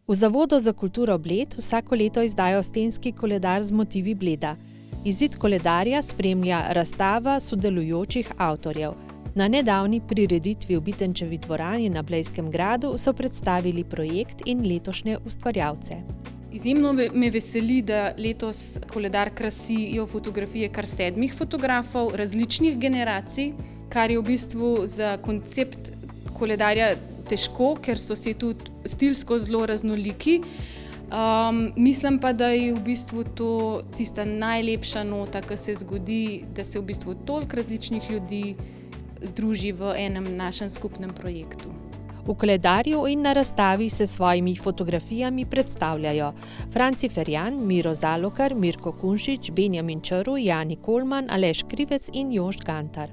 V Zavodu za kulturo Bled vsako leto izdajo stenski koledar z motivi Bleda. Izid koledarja spremlja razstava sodelujočih avtorjev. Na nedavni prireditvi v Bitenčevi dvorani na Blejskem gradu so predstavili projekt in letošnje ustvarjalce. Izjemno me veseli, da letos koledar krasijo fotografije kar 7 fotografov različnih generacij, kar je v bistvu za koncept koledarja težko, ker so si tudi stilsko zelo raznoliki. Mislim pa, da je v bistvu to tista najlepša nota, ki se zgodi, da se v bistvu toliko različnih ljudi združi v enem našem skupnem projektu. V koledarju in na razstavi se svojimi fotografijami predstavljajo Franci Ferjan, Miro Zalokar, Mirko Kunšič, Benjamin Črv, Jani Kolman, Aleš Krivec in Jošt Gantar.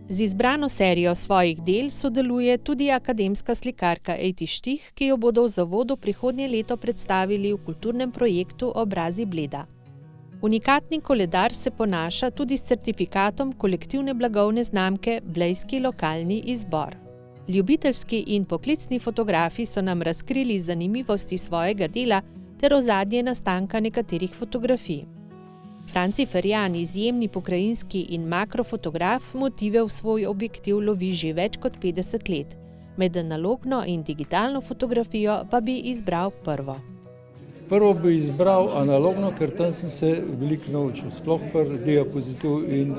Z izbrano serijo svojih del sodeluje tudi akademska slikarka Ejti Štih, ki jo bodo v Zavodu prihodnje leto predstavili v kulturnem projektu Obrazi Bleda. Unikatni koledar se ponaša tudi s certifikatom kolektivne blagovne znamke Blejski lokalni izbor. Ljubiteljski in poklicni fotografi so nam razkrili zanimivosti svojega dela ter ozadje nastanka nekaterih fotografij. Franci Ferjan, izjemni pokrajinski in makrofotograf, motive v svoj objektiv lovi že več kot 50 let. Med analogno in digitalno fotografijo pa bi izbral prvo. Prvo bi izbral analogno, ker tam sem se veliko naučil, sploh pri diapozitiv in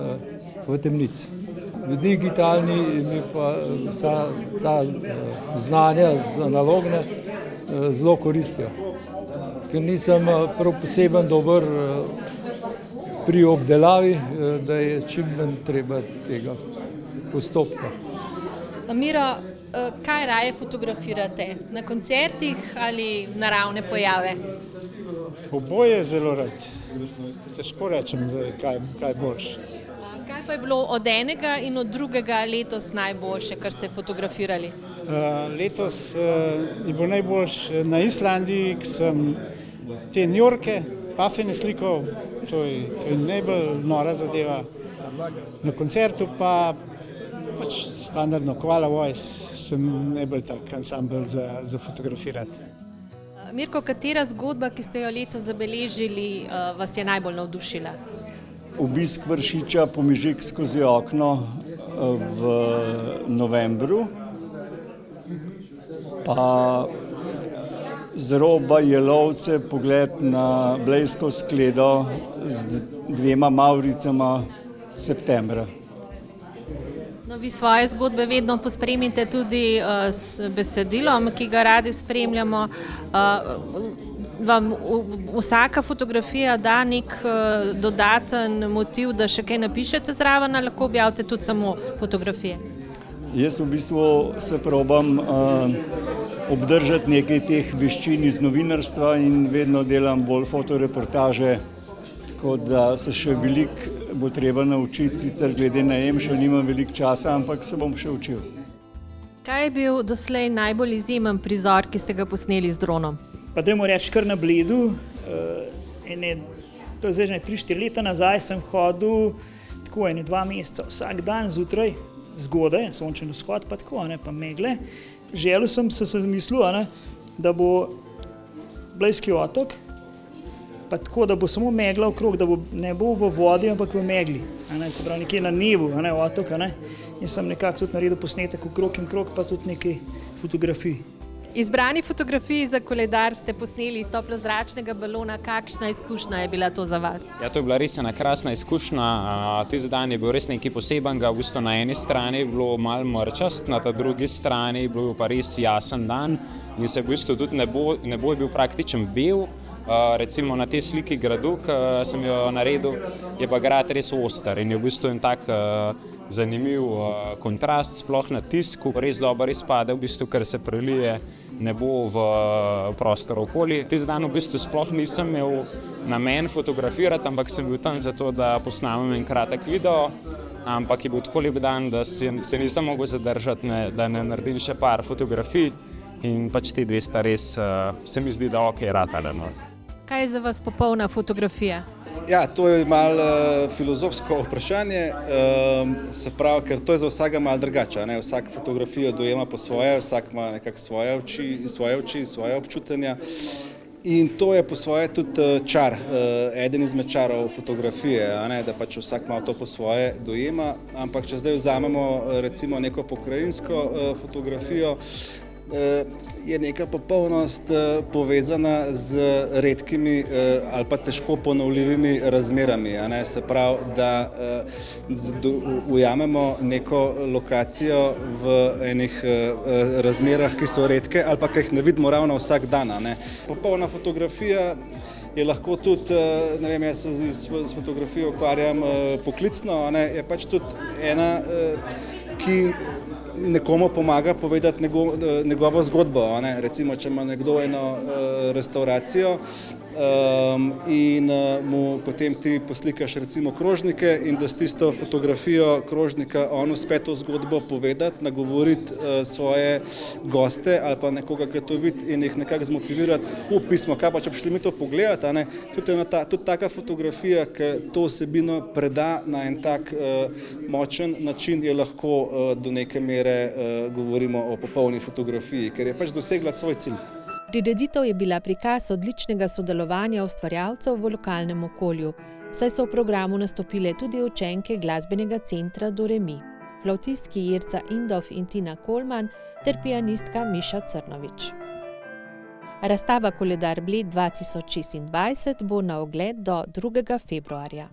v temnici. V digitalni mi pa vsa ta znanja z analogne zelo koristijo, ker nisem prav poseben dober pri obdelavi, da je čim manj treba tega postopka. Miro, kaj raje fotografirate? Na koncertih ali naravne pojave? Oboje zelo rad. Težko rečem, kaj boljše. Kaj pa je bilo od enega in od drugega letos najboljše, kar ste fotografirali? Letos je bilo najboljše na Islandiji, ki sem te njorke, pafene slikal, to je najbolj nora zadeva. Na koncertu pa pač standardno Koala Voice sem najbolj tak ansambl za fotografirati. Mirko, katera zgodba, ki ste jo letos zabeležili, vas je najbolj navdušila? Obisk Vršiča Pomežik skozi okno v novembru, pa z roba Jelovce pogled na Blejsko skledo z 2 Mavricama septembra. No, vi svoje zgodbe vedno pospremite tudi s besedilom, ki ga radi spremljamo. Vam vsaka fotografija da nek dodaten motiv, da še kaj napišete zraven, ali lahko objavite tudi samo fotografije? Jaz v bistvu se probam obdržati nekaj teh veščin iz novinarstva in vedno delam bolj fotoreportaže, tako da se še veliko bo treba naučiti, sicer glede na še nimam veliko časa, ampak se bom še učil. Kaj je bil doslej najbolj izjemen prizor, ki ste ga posneli z dronom? Pa dajmo reči kar na Bledu, to je zdaj 3-4 leta nazaj, sem hodil tako 2 meseca vsak dan zjutraj, zgodaj, sončen vzhod pa tako, pa megle. Želel sem se mislil, da bo Blejski otok, pa tako, da bo samo megla okrog, da ne bo v vodi, ampak v megli. Se pravi nekje na nebu otok, in sem nekako tudi naredil posnetek okrog in krog, pa tudi nekaj fotografij. Izbrani fotografiji za koledar ste posneli iz toplozračnega balona. Kakšna izkušnja je bila to za vas? Ja, to je bila res ena krasna izkušnja. Tisti dan je bil res nekaj posebenega. V bistvu na eni strani je bilo malo mrčast, na ta drugi strani je bil pa res jasen dan in se v bistvu tudi nebo je bil praktičen bel. Recimo na tej sliki gradu, ki sem jo naredil, je pa grad res oster in je v bistvu en tak zanimiv kontrast, sploh na tisku. Res dobro izpade, v bistvu, ker se prelije nebo v prostor okoli. Tisti dan v bistvu sploh nisem imel namen fotografirati, ampak sem bil tam zato, da posnamem en kratek video, ampak je bil tako lep dan, da se nisem mogel zadržati, da ne naredim še par fotografij in pač te 2 sta res, se mi zdi, da ok ratale. Kaj je za vas popolna fotografija? Ja, to je malo filozofsko vprašanje, se pravi, ker to je za vsakega malo drugače. Vsak fotografijo dojema po svoje, vsak ima nekako svoje oči, svoje občutenja. In to je po svoje tudi čar, eden izmed čarov fotografije, da pač vsak malo to po svoje dojema. Ampak če zdaj vzamemo recimo neko pokrajinsko fotografijo, je neka popolnost povezana z redkimi ali pa težko ponovljivimi razmerami. Se pravi, da ujamemo neko lokacijo v enih razmerah, ki so redke ali pa ki jih ne vidimo ravno vsak dan. Popolna fotografija je lahko tudi, ne vem, jaz se s fotografijo ukvarjam poklicno, je pač tudi ena, ki nekomu pomaga povedati njegovo zgodbo. Recimo, če ima nekdo eno restauracijo in mu potem ti poslikaš recimo krožnike in da s tisto fotografijo krožnika on uspe to zgodbo povedati, nagovoriti svoje goste ali pa nekoga, ki to vidi in jih nekako zmotivirati v pismo, kaj pa če bi šli mi to pogledati. Tudi taka fotografija, ki to vsebino preda na en tak močen način, je lahko do neke mere govorimo o popolni fotografiji, ker je pač dosegla svoj cilj. Prireditev je bila prikaz odličnega sodelovanja ustvarjalcev v lokalnem okolju, saj so v programu nastopile tudi učenke glasbenega centra Do Re Mi, flavtistki Jerca Indov in Tina Kolman ter pianistka Miša Crnovič. Razstava Koledar Bled 2026 bo na ogled do 2. februarja.